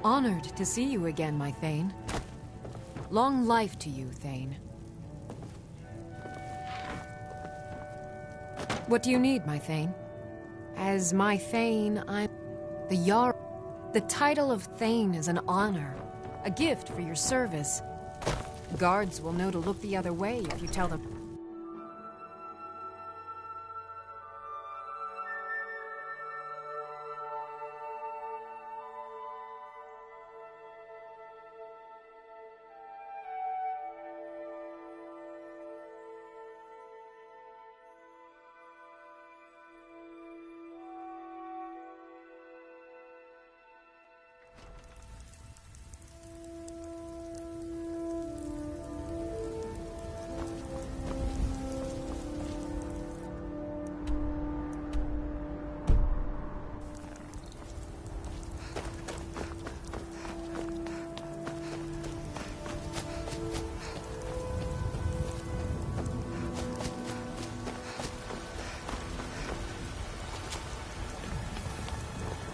Honored to see you again, my Thane. Long life to you, Thane. What do you need, my Thane? As my Thane, I'm the Jarl. The title of Thane is an honor, a gift for your service. Guards will know to look the other way if you tell them.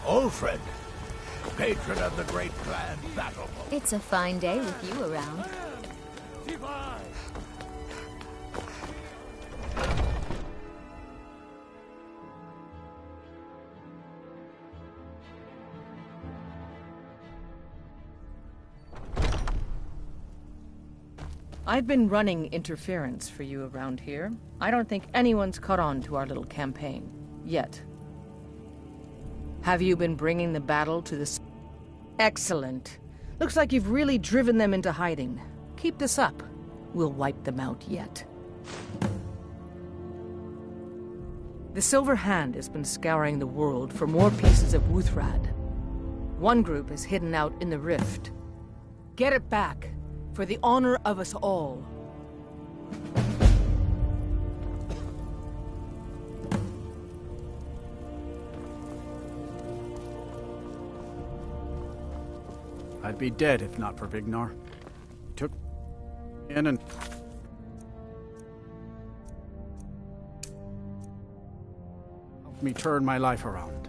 Old friend, patron of the great clan battle. It's a fine day with you around. I've been running interference for you around here. I don't think anyone's caught on to our little campaign. Yet. Have you been bringing the battle to the... Excellent. Looks like you've really driven them into hiding. Keep this up. We'll wipe them out yet. The Silver Hand has been scouring the world for more pieces of Wuthrad. One group is hidden out in the Rift. Get it back, for the honor of us all. I'd be dead if not for Vignar. Took in and... helped me turn my life around.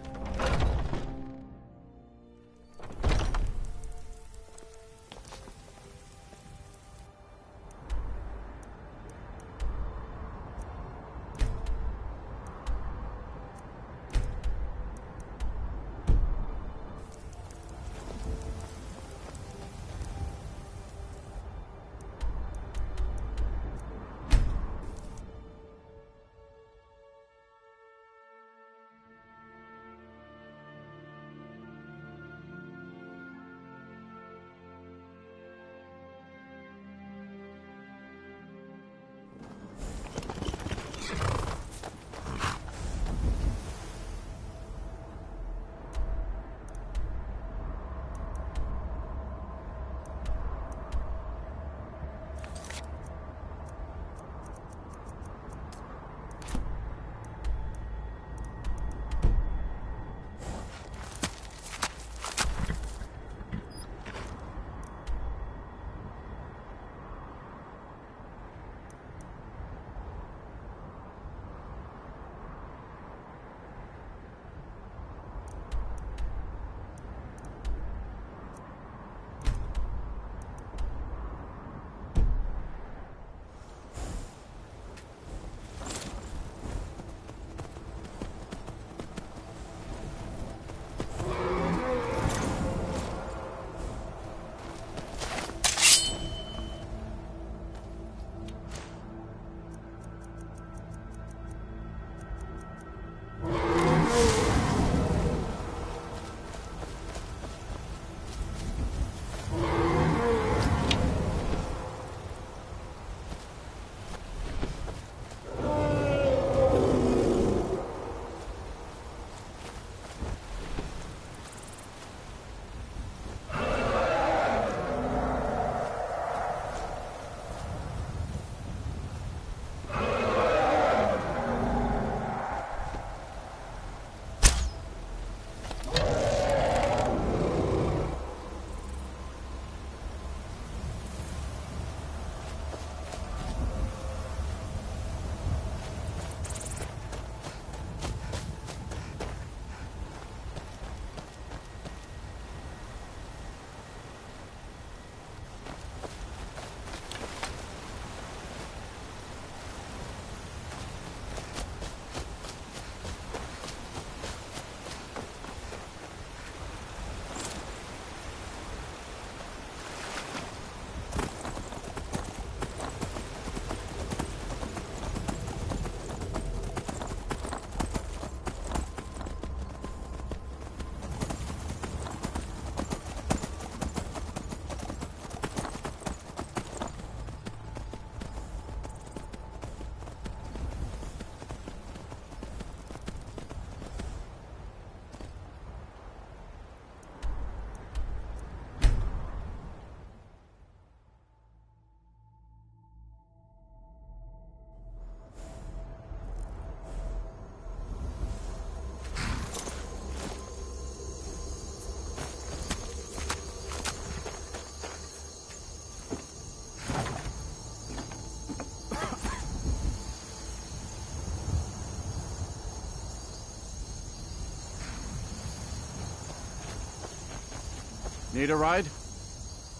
Need a ride?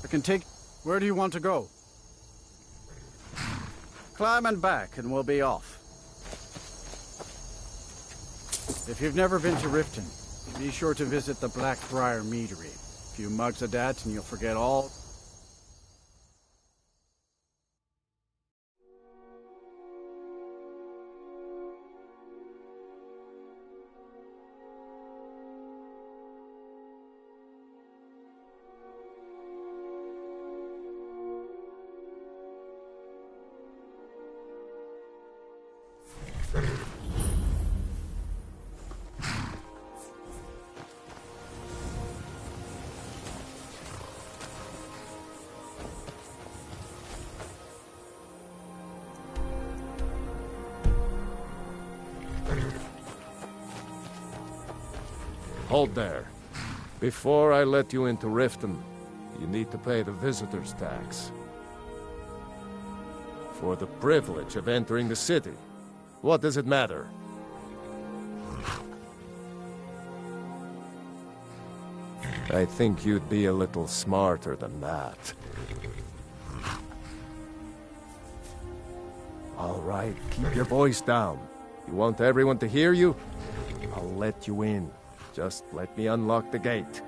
I can take... Where do you want to go? Climb and back, and we'll be off. If you've never been to Riften, be sure to visit the Blackbriar Meadery. A few mugs of that, and you'll forget all... Hold there. Before I let you into Riften, you need to pay the visitor's tax. For the privilege of entering the city. What does it matter? I think you'd be a little smarter than that. All right, keep your voice down. You want everyone to hear you? I'll let you in. Just let me unlock the gate.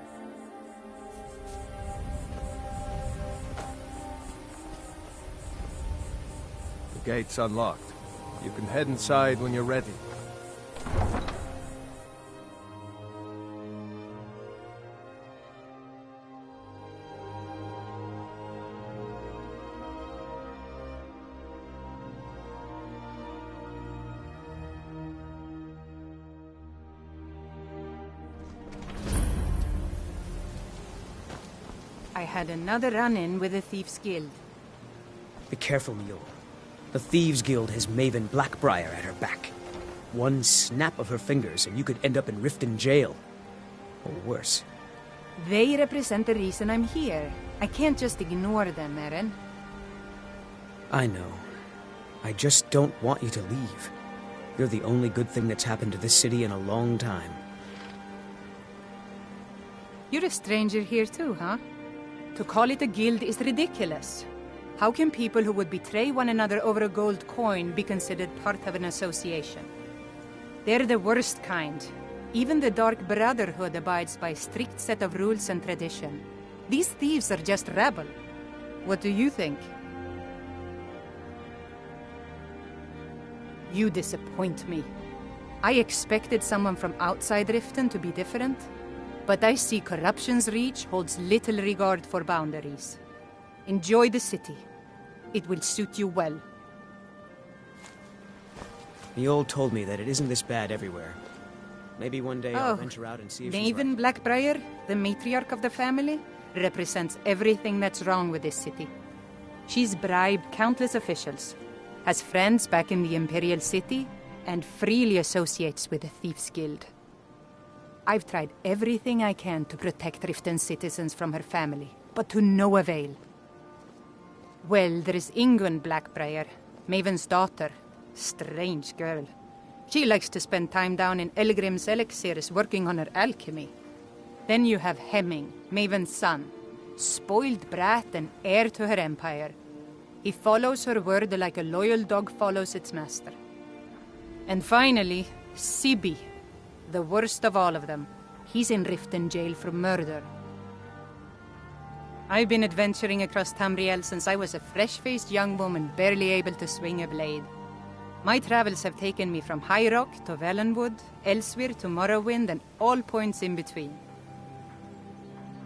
The gate's unlocked. You can head inside when you're ready. I had another run-in with the Thieves' Guild. Be careful, Mule. The Thieves' Guild has Maven Blackbriar at her back. One snap of her fingers and you could end up in Riften jail. Or worse. They represent the reason I'm here. I can't just ignore them, Eren. I know. I just don't want you to leave. You're the only good thing that's happened to this city in a long time. You're a stranger here too, huh? To call it a guild is ridiculous. How can people who would betray one another over a gold coin be considered part of an association? They're the worst kind. Even the Dark Brotherhood abides by a strict set of rules and tradition. These thieves are just rabble. What do you think? You disappoint me. I expected someone from outside Riften to be different, but I see corruption's reach holds little regard for boundaries. Enjoy the city. It will suit you well. Mule told me that it isn't this bad everywhere. Maybe one day I'll venture out and see if she's right. Maven Blackbriar, the matriarch of the family, represents everything that's wrong with this city. She's bribed countless officials, has friends back in the Imperial City, and freely associates with the Thieves' Guild. I've tried everything I can to protect Riften citizens from her family, but to no avail. Well, there is Ingun Blackbriar, Maven's daughter. Strange girl. She likes to spend time down in Elgrim's elixirs working on her alchemy. Then you have Hemming, Maven's son. Spoiled brat and heir to her empire. He follows her word like a loyal dog follows its master. And finally, Sibi, the worst of all of them. He's in Riften jail for murder. I've been adventuring across Tamriel since I was a fresh-faced young woman barely able to swing a blade. My travels have taken me from High Rock to Valenwood, Elsewhere to Morrowind, and all points in between.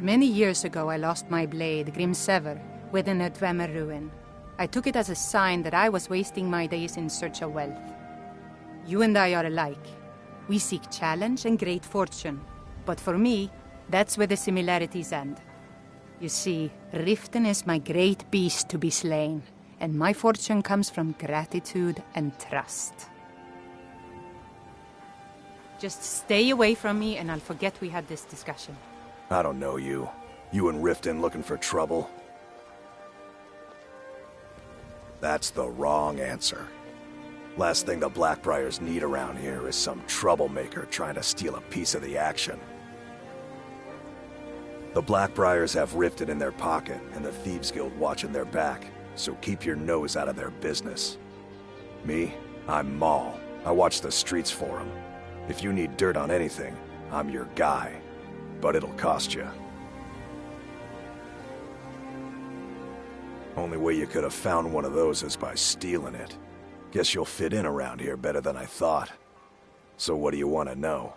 Many years ago I lost my blade, Grimsever, within a Dwemer ruin. I took it as a sign that I was wasting my days in search of wealth. You and I are alike. We seek challenge and great fortune. But for me, that's where the similarities end. You see, Riften is my great beast to be slain, and my fortune comes from gratitude and trust. Just stay away from me and I'll forget we had this discussion. I don't know you. You and Riften looking for trouble? That's the wrong answer. Last thing the Blackbriars need around here is some troublemaker trying to steal a piece of the action. The Blackbriars have Riften in their pocket and the Thieves Guild watching their back, so keep your nose out of their business. Me? I'm Maul. I watch the streets for them. If you need dirt on anything, I'm your guy. But it'll cost you. Only way you could have found one of those is by stealing it. Guess you'll fit in around here better than I thought. So what do you want to know?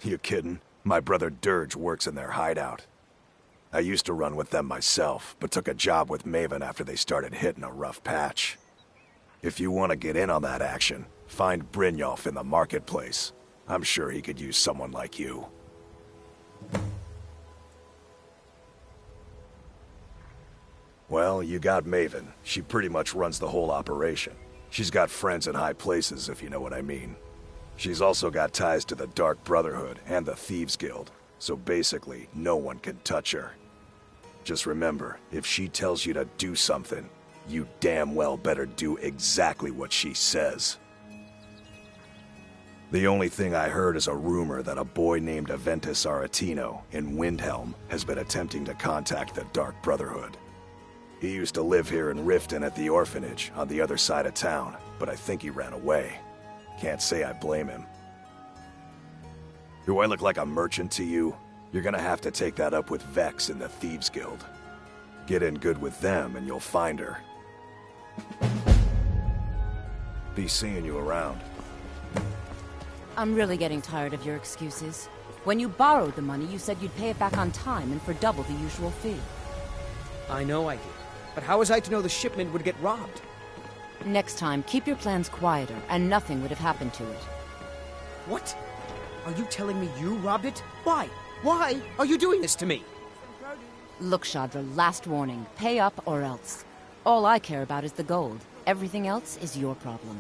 You kidding? My brother Dirge works in their hideout. I used to run with them myself, but took a job with Maven after they started hitting a rough patch. If you want to get in on that action, find Brynjolf in the marketplace. I'm sure he could use someone like you. Well, you got Maven. She pretty much runs the whole operation. She's got friends in high places, if you know what I mean. She's also got ties to the Dark Brotherhood and the Thieves Guild, so basically, no one can touch her. Just remember, if she tells you to do something, you damn well better do exactly what she says. The only thing I heard is a rumor that a boy named Aventus Aretino in Windhelm has been attempting to contact the Dark Brotherhood. He used to live here in Riften at the orphanage on the other side of town, but I think he ran away. Can't say I blame him. Do I look like a merchant to you? You're gonna have to take that up with Vex in the Thieves Guild. Get in good with them and you'll find her. Be seeing you around. I'm really getting tired of your excuses. When you borrowed the money, you said you'd pay it back on time and for double the usual fee. I know I did. But how was I to know the shipment would get robbed? Next time, keep your plans quieter, and nothing would have happened to it. What? Are you telling me you robbed it? Why? Why are you doing this to me? Look, Shadra, last warning. Pay up or else. All I care about is the gold. Everything else is your problem.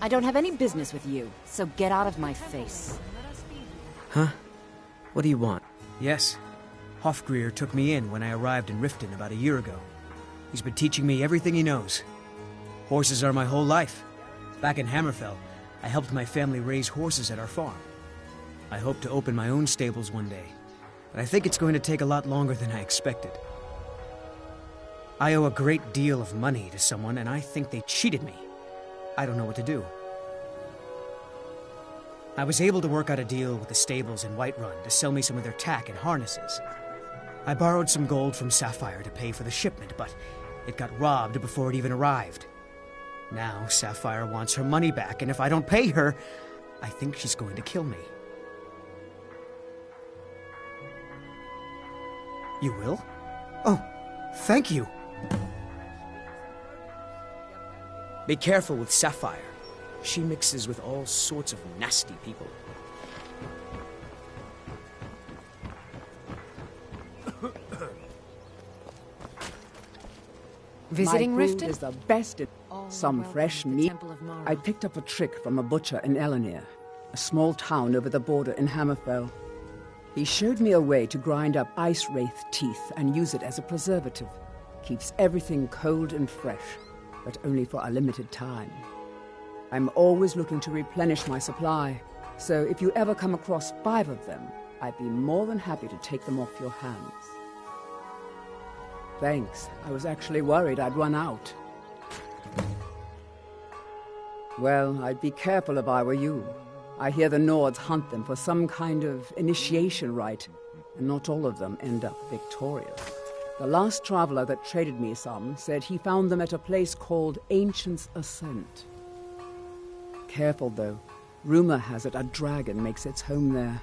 I don't have any business with you, so get out of my face. Huh? What do you want? Yes. Hofgrir took me in when I arrived in Riften about a year ago. He's been teaching me everything he knows. Horses are my whole life. Back in Hammerfell, I helped my family raise horses at our farm. I hope to open my own stables one day, but I think it's going to take a lot longer than I expected. I owe a great deal of money to someone, and I think they cheated me. I don't know what to do. I was able to work out a deal with the stables in Whiterun to sell me some of their tack and harnesses. I borrowed some gold from Sapphire to pay for the shipment, but it got robbed before it even arrived. Now Sapphire wants her money back, and if I don't pay her, I think she's going to kill me. You will? Oh, thank you. Be careful with Sapphire. She mixes with all sorts of nasty people. Visiting My food Riften? is the best. Some fresh meat. I picked up a trick from a butcher in Elenir, a small town over the border in Hammerfell. He showed me a way to grind up ice wraith teeth and use it as a preservative. Keeps everything cold and fresh, but only for a limited time. I'm always looking to replenish my supply, so if you ever come across 5 of them, I'd be more than happy to take them off your hands. Thanks. I was actually worried I'd run out. Well, I'd be careful if I were you. I hear the Nords hunt them for some kind of initiation rite, and not all of them end up victorious. The last traveler that traded me some said he found them at a place called Ancient's Ascent. Careful, though. Rumor has it a dragon makes its home there.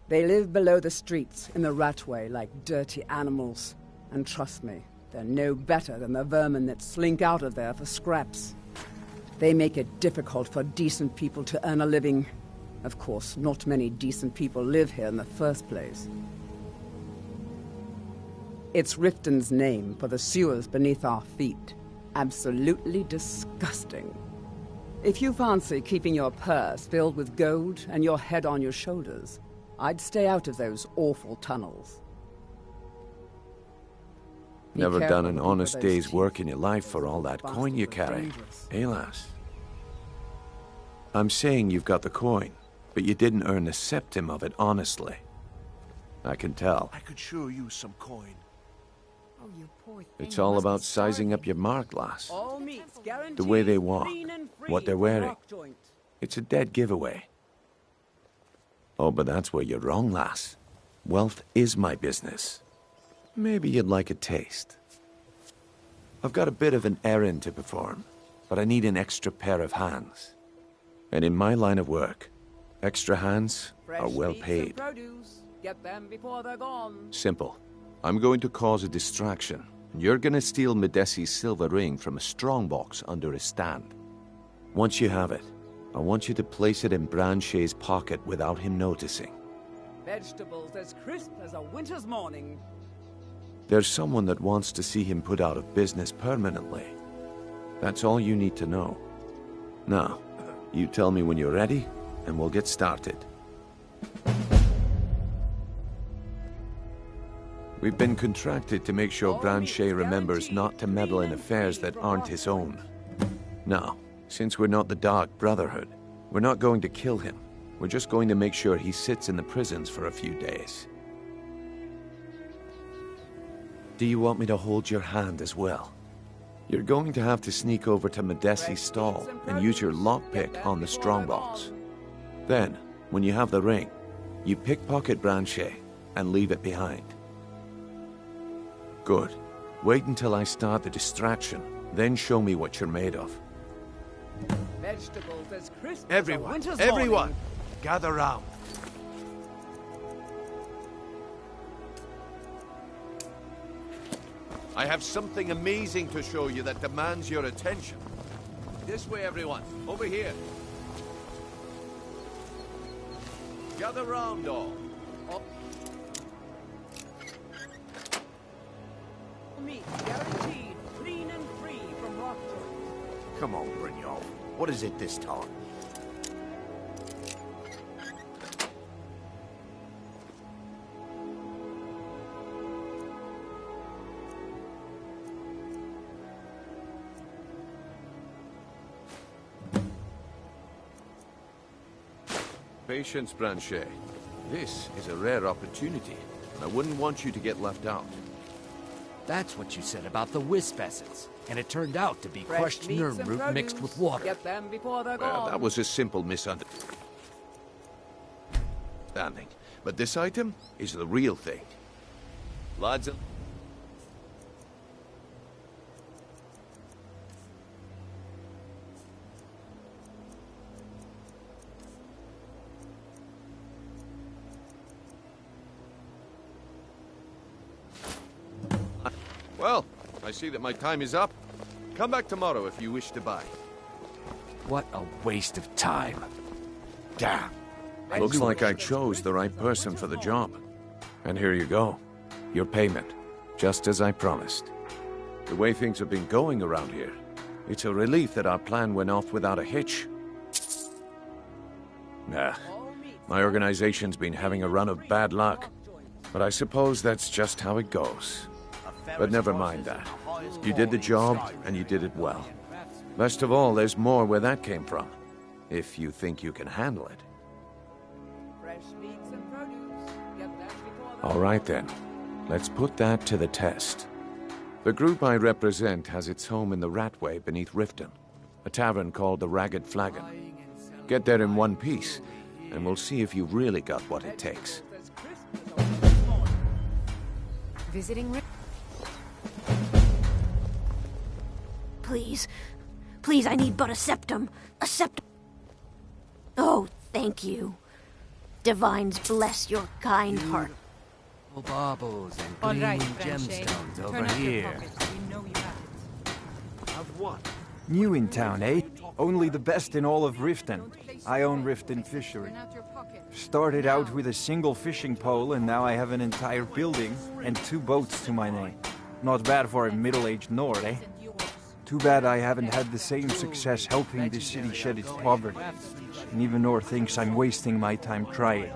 They live below the streets, in the ratway, like dirty animals. And trust me, they're no better than the vermin that slink out of there for scraps. They make it difficult for decent people to earn a living. Of course, not many decent people live here in the first place. It's Riften's name for the sewers beneath our feet. Absolutely disgusting. If you fancy keeping your purse filled with gold and your head on your shoulders, I'd stay out of those awful tunnels. Never careful done an looking for honest those day's teeth. work in your life for all that coin you Bastards are carry. dangerous. Eh, lass? I'm saying you've got the coin, but you didn't earn a septim of it honestly. I can tell. I could sure use some coin. Oh, you poor thing. It's you all must be about sizing up starving. your mark, lass. All meats guaranteed, The way they walk, clean and free what they're from wearing. rock joint. It's a dead giveaway. Oh, but that's where you're wrong, lass. Wealth is my business. Maybe you'd like a taste. I've got a bit of an errand to perform, but I need an extra pair of hands. And in my line of work, extra hands are Fresh well meats and paid. produce. Get them before they're gone. Simple. I'm going to cause a distraction, and you're gonna steal Medesi's silver ring from a strongbox under a stand. Once you have it, I want you to place it in Branche's pocket without him noticing. Vegetables as crisp as a winter's morning. There's someone that wants to see him put out of business permanently. That's all you need to know. Now, you tell me when you're ready, and we'll get started. We've been contracted to make sure Branche remembers not to meddle in affairs that aren't his own. Now, since we're not the Dark Brotherhood, we're not going to kill him. We're just going to make sure he sits in the prisons for a few days. Do you want me to hold your hand as well? You're going to have to sneak over to Medesi's stall and use your lockpick on the strongbox. Then, when you have the ring, you pickpocket Branche and leave it behind. Good. Wait until I start the distraction, then show me what you're made of. Vegetables as crisp Everyone, as a winter's everyone, morning. gather round. I have something amazing to show you that demands your attention. This way, everyone. Over here. Gather round, all. Meat guaranteed, clean and free from rock joint. Come on, Brignon. What is it this time? Patience, Branche. This is a rare opportunity, and I wouldn't want you to get left out. That's what you said about the wisp essence. And it turned out to be Fresh crushed meats nerve and root mixed produce. with water. Get them before they're Well, gone. that was a simple misunderstanding. But this item is the real thing. Lads, well, I see that my time is up. Come back tomorrow if you wish to buy. What a waste of time. Damn. Looks like I chose the right person for the job. And here you go. Your payment. Just as I promised. The way things have been going around here, it's a relief that our plan went off without a hitch. Nah, my organization's been having a run of bad luck. But I suppose that's just how it goes. But never mind that. You did the job, and you did it well. Best of all, there's more where that came from. If you think you can handle it. Fresh meats and produce. Get them before they're All right then. Let's put that to the test. The group I represent has its home in the Ratway beneath Riften, a tavern called the Ragged Flagon. Get there in one piece, and we'll see if you've really got what it takes. as crisp as a winter's morning. Visiting Rick. Please. Please, I need but a septum. A septum. Oh, thank you. Divines bless your kind heart. Baubles and All gleaming right, Branche. gemstones over Turn out your here. pockets. We know you have it. Have one. New in town, eh? Only the best in all of Riften. I own Riften Fishery. Turn out your pockets. Started out with a single fishing pole and now I have an entire building and 2 boats to my name. Not bad for a middle-aged Nord, eh? Too bad I haven't had the same success helping this city shed its poverty. And even Nord thinks I'm wasting my time trying.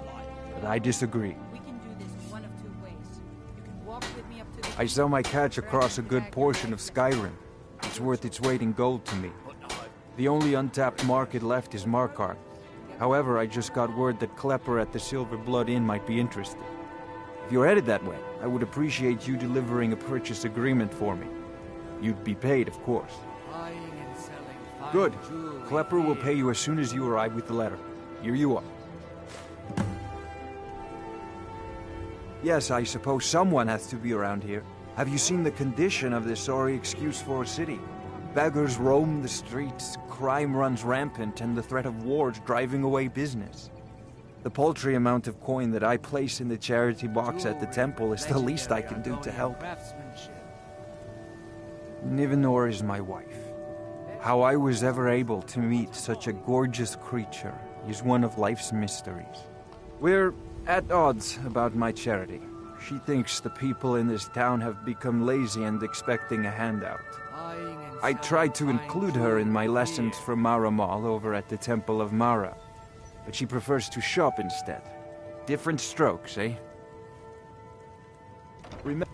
But I disagree. We can do this one of two ways. You can walk with me up to the I sell my catch across a good portion of Skyrim. It's worth its weight in gold to me. The only untapped market left is Markarth. However, I just got word that Klepper at the Silver Blood Inn might be interested. If you're headed that way, I would appreciate you delivering a purchase agreement for me. You'd be paid, of course. Good. Klepper will pay you as soon as you arrive with the letter. Here you are. Yes, I suppose someone has to be around here. Have you seen the condition of this sorry Ps4 city? Beggars roam the streets, crime runs rampant, and the threat of war is driving away business. The paltry amount of coin that I place in the charity box at the temple is the least I can do to help. Nivenor is my wife. How I was ever able to meet such a gorgeous creature is one of life's mysteries. We're at odds about my charity. She thinks the people in this town have become lazy and expecting a handout. I tried to include her in my lessons from Mara Mall over at the Temple of Mara, but she prefers to shop instead. Different strokes, eh? Remember.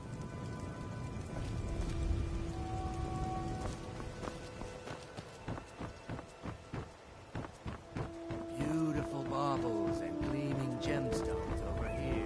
Beautiful baubles and gleaming gemstones over here.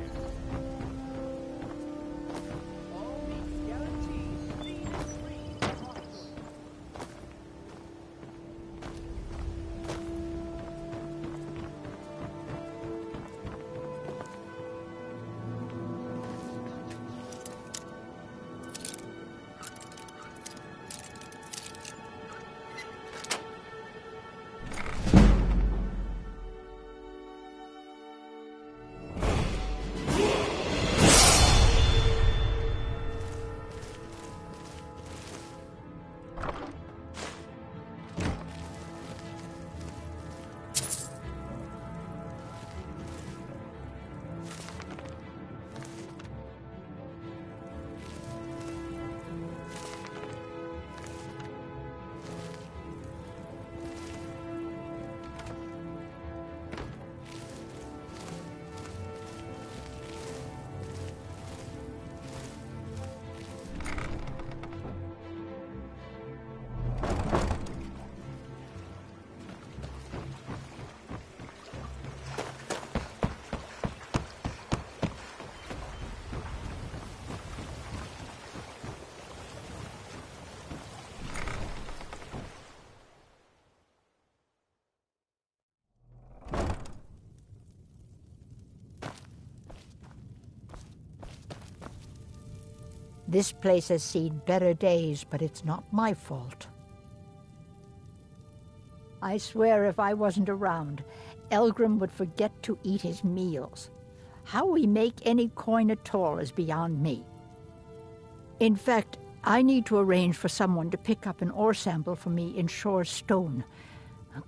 This place has seen better days, but it's not my fault. I swear if I wasn't around, Elgrim would forget to eat his meals. How we make any coin at all is beyond me. In fact, I need to arrange for someone to pick up an ore sample for me in Shore's Stone.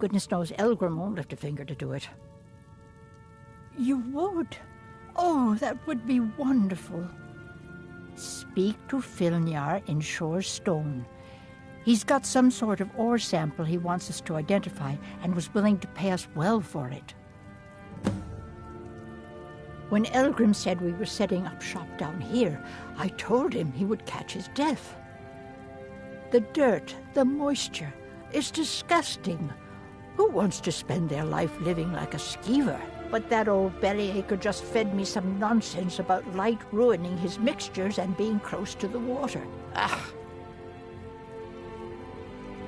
Goodness knows Elgrim won't lift a finger to do it. You would? Oh, that would be wonderful. Speak to Filnyar in Shore's Stone. He's got some sort of ore sample he wants us to identify and was willing to pay us well for it. When Elgrim said we were setting up shop down here, I told him he would catch his death. The dirt, the moisture, is disgusting. Who wants to spend their life living like a skeever? But that old bellyacre just fed me some nonsense about light ruining his mixtures and being close to the water. Ah!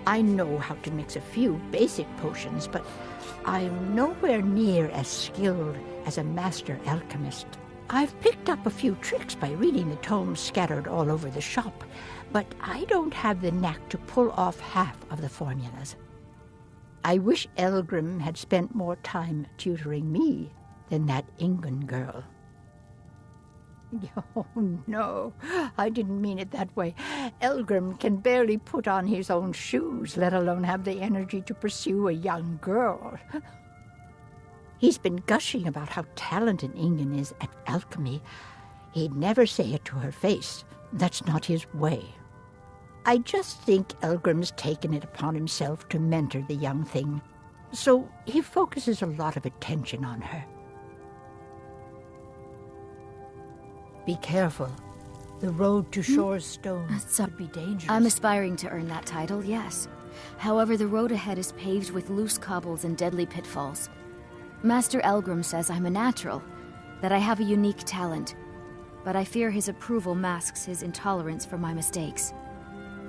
I know how to mix a few basic potions, but I'm nowhere near as skilled as a master alchemist. I've picked up a few tricks by reading the tomes scattered all over the shop, but I don't have the knack to pull off half of the formulas. I wish Elgrim had spent more time tutoring me than that Ingun girl. Oh, no, I didn't mean it that way. Elgrim can barely put on his own shoes, let alone have the energy to pursue a young girl. He's been gushing about how talented Ingun is at alchemy. He'd never say it to her face. That's not his way. I just think Elgrim's taken it upon himself to mentor the young thing, so he focuses a lot of attention on her. Be careful. The road to Shore's Stone So, would be dangerous. I'm aspiring to earn that title, yes. However, the road ahead is paved with loose cobbles and deadly pitfalls. Master Elgrim says I'm a natural, that I have a unique talent, but I fear his approval masks his intolerance for my mistakes.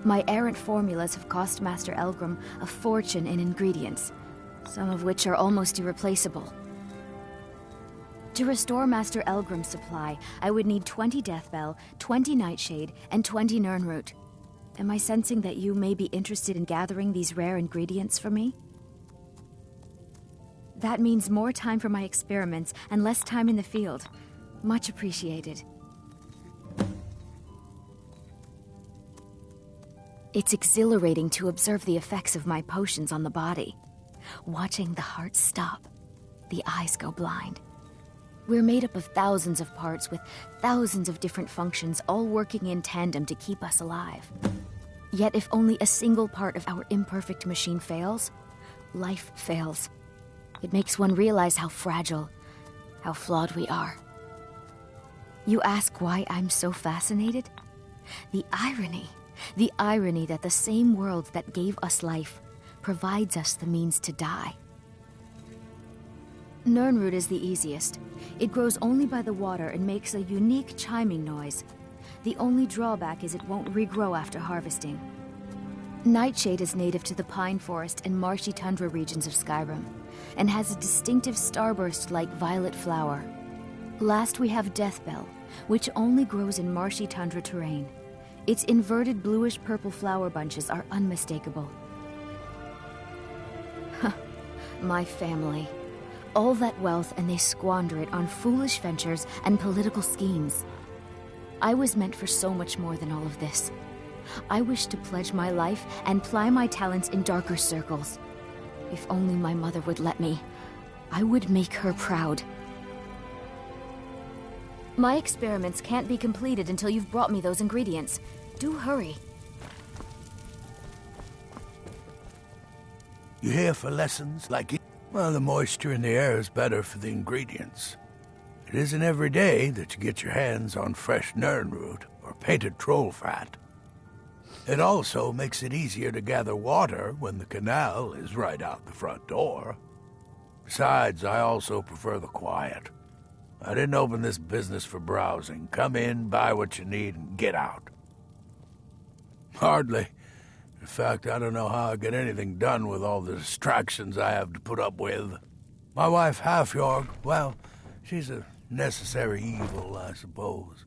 My errant formulas have cost Master Elgrim a fortune in ingredients, some of which are almost irreplaceable. To restore Master Elgrim's supply, I would need 20 Deathbell, 20 Nightshade, and 20 Nirnroot. Am I sensing that you may be interested in gathering these rare ingredients for me? That means more time for my experiments and less time in the field. Much appreciated. It's exhilarating to observe the effects of my potions on the body. Watching the heart stop, the eyes go blind. We're made up of thousands of parts with thousands of different functions, all working in tandem to keep us alive. Yet if only a single part of our imperfect machine fails, life fails. It makes one realize how fragile, how flawed we are. You ask why I'm so fascinated? The irony that the same world that gave us life provides us the means to die. Nirnroot is the easiest. It grows only by the water and makes a unique chiming noise. The only drawback is it won't regrow after harvesting. Nightshade is native to the pine forest and marshy tundra regions of Skyrim, and has a distinctive starburst-like violet flower. Last we have Deathbell, which only grows in marshy tundra terrain. Its inverted bluish-purple flower bunches are unmistakable. My family. All that wealth and they squander it on foolish ventures and political schemes. I was meant for so much more than all of this. I wish to pledge my life and ply my talents in darker circles. If only my mother would let me, I would make her proud. My experiments can't be completed until you've brought me those ingredients. Do hurry. You here for lessons like it? Well, the moisture in the air is better for the ingredients. It isn't every day that you get your hands on fresh Nirnroot or painted troll fat. It also makes it easier to gather water when the canal is right out the front door. Besides, I also prefer the quiet. I didn't open this business for browsing. Come in, buy what you need, and get out. Hardly. In fact, I don't know how I get anything done with all the distractions I have to put up with. My wife, Halfjorg, well, she's a necessary evil, I suppose.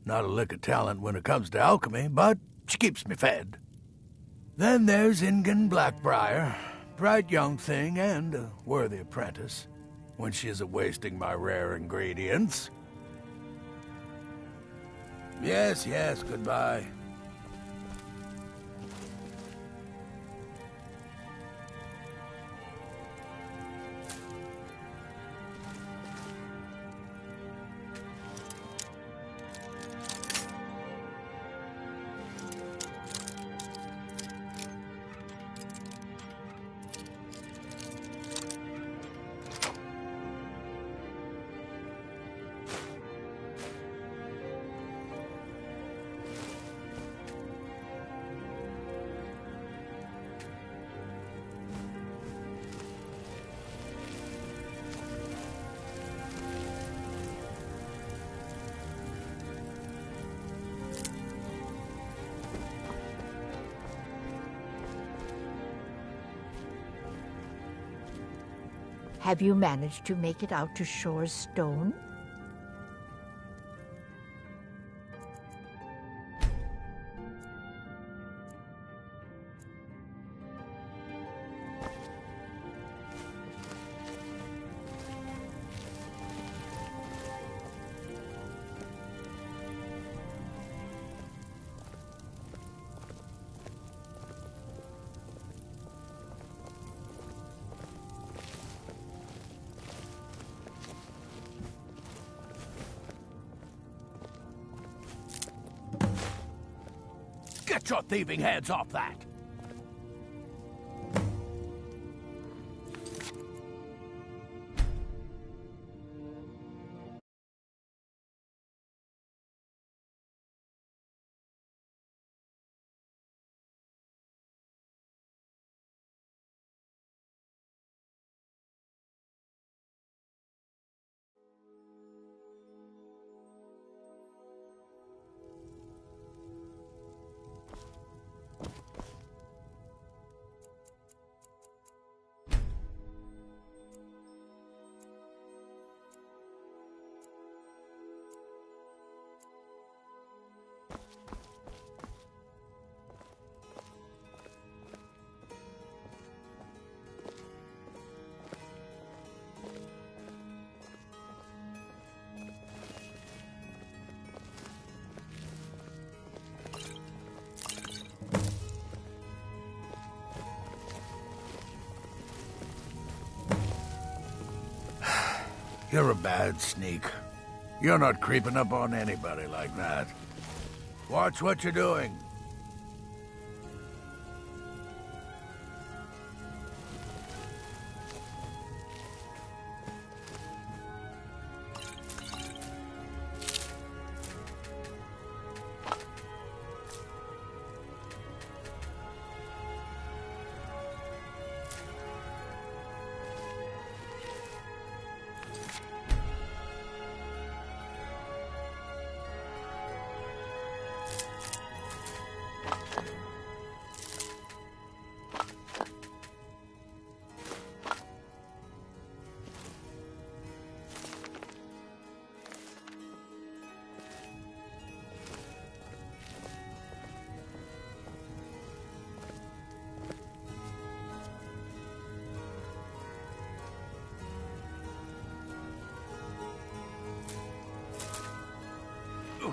Not a lick of talent when it comes to alchemy, but she keeps me fed. Then there's Ingen Blackbriar, bright young thing and a worthy apprentice, when she isn't wasting my rare ingredients. Yes, goodbye. Have you managed to make it out to Shore's Stone? Get your thieving hands off that! You're a bad sneak. You're not creeping up on anybody like that. Watch what you're doing.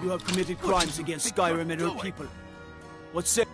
You have committed crimes against Skyrim and her people. What's it?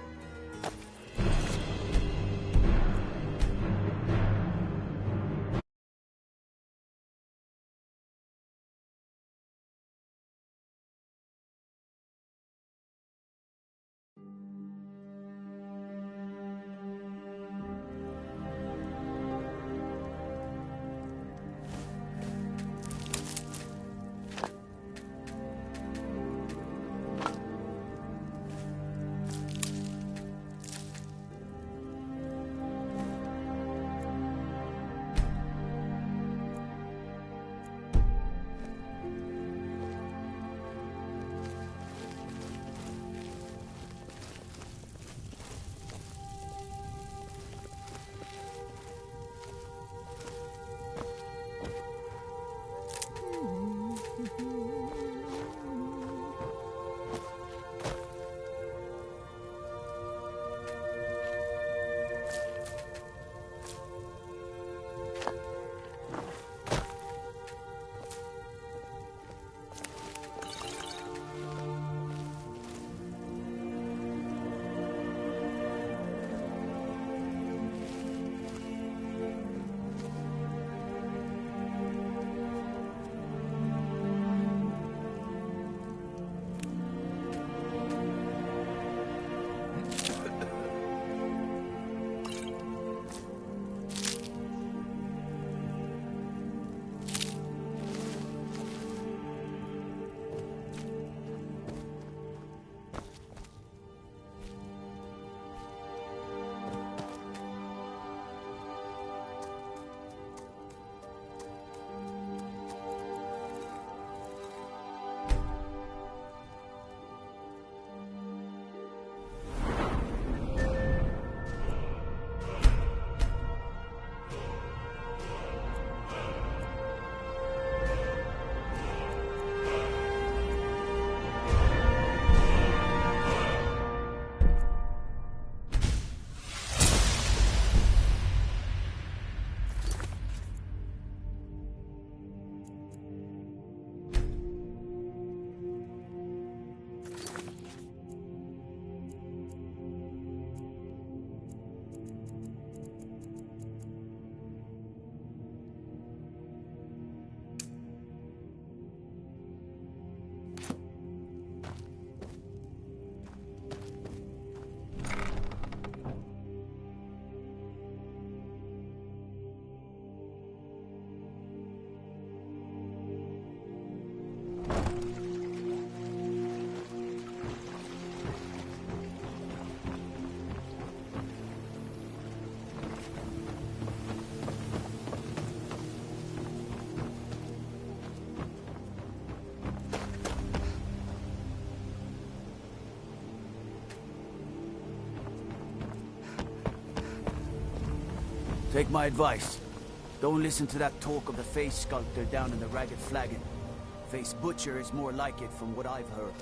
Take my advice. Don't listen to that talk of the face sculptor down in the Ragged Flagon. Face Butcher is more like it from what I've heard.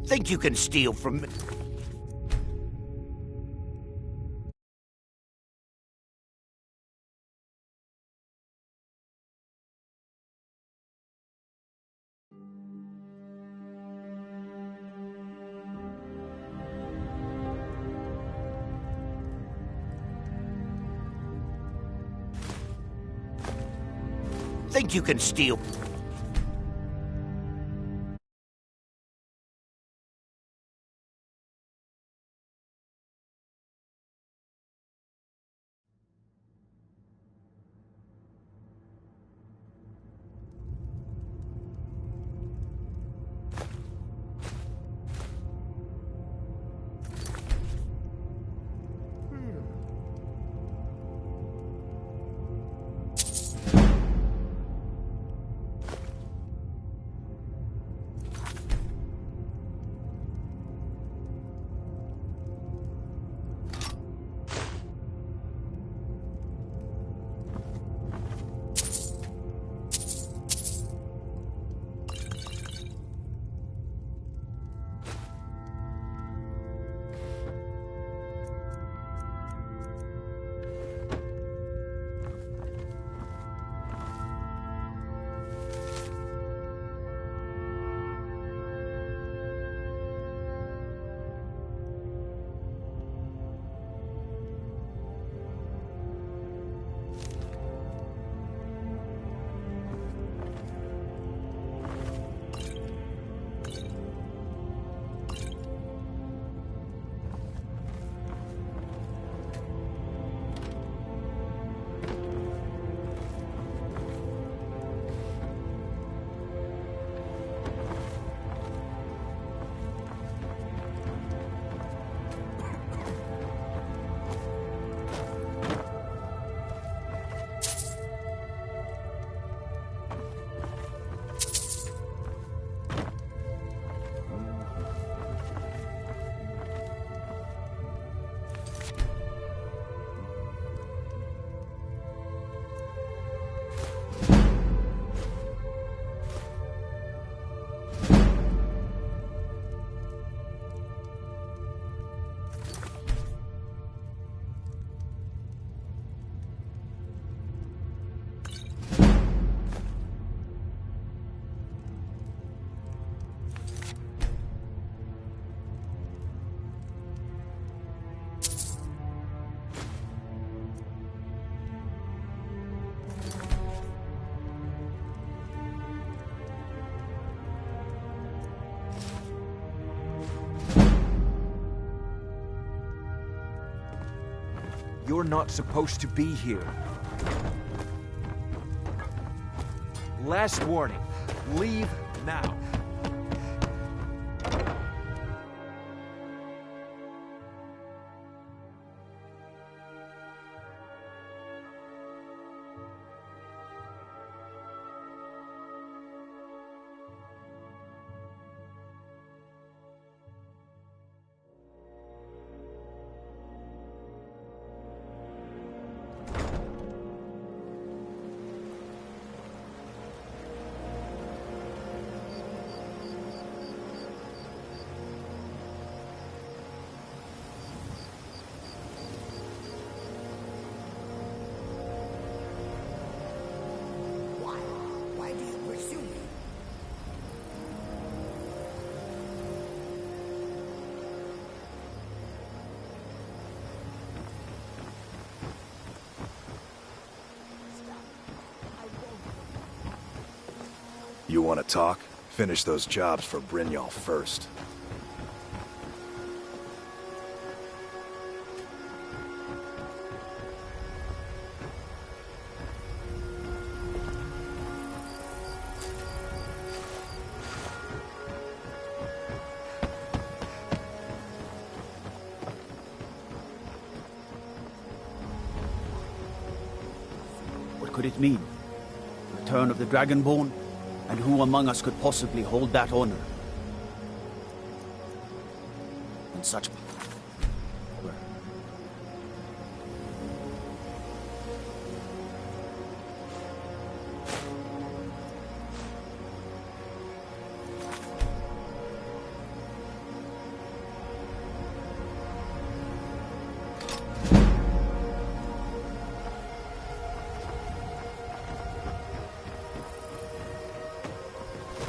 Think you can steal from me? Think you can steal? You're not supposed to be here. Last warning. Leave now. You want to talk? Finish those jobs for Brynjolf first. What could it mean? Return of the Dragonborn? And who among us could possibly hold that honor? And such...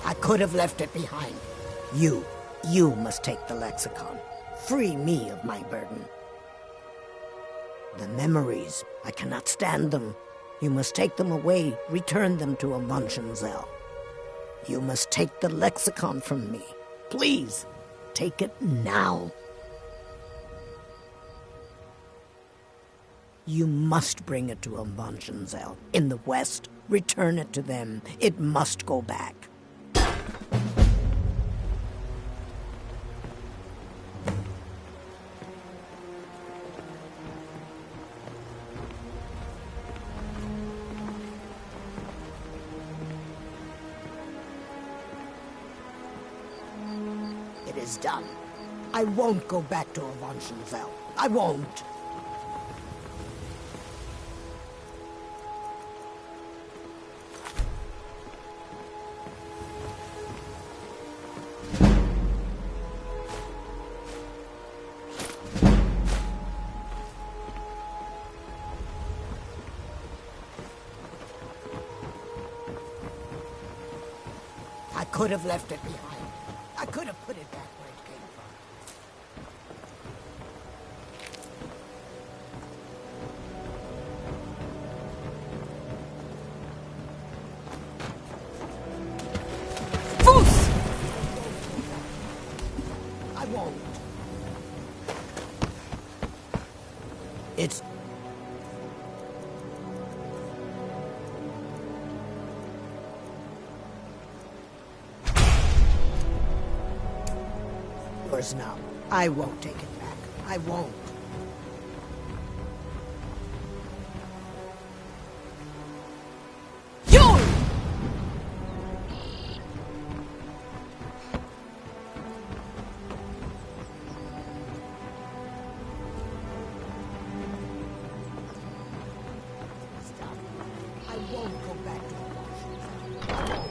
I could have left it behind. You must take the lexicon. Free me of my burden. The memories, I cannot stand them. You must take them away, return them to Avanshenzell. You must take the lexicon from me. Please, take it now. You must bring it to Avanshenzell. In the west, return it to them. It must go back. It is done. I won't go back to Avanshenzell. I won't. I could have left it behind. I could have put it back where it came from. Foos! I won't. It's... yours now. I won't take it back. I won't. I won't go back to Washington. I won't.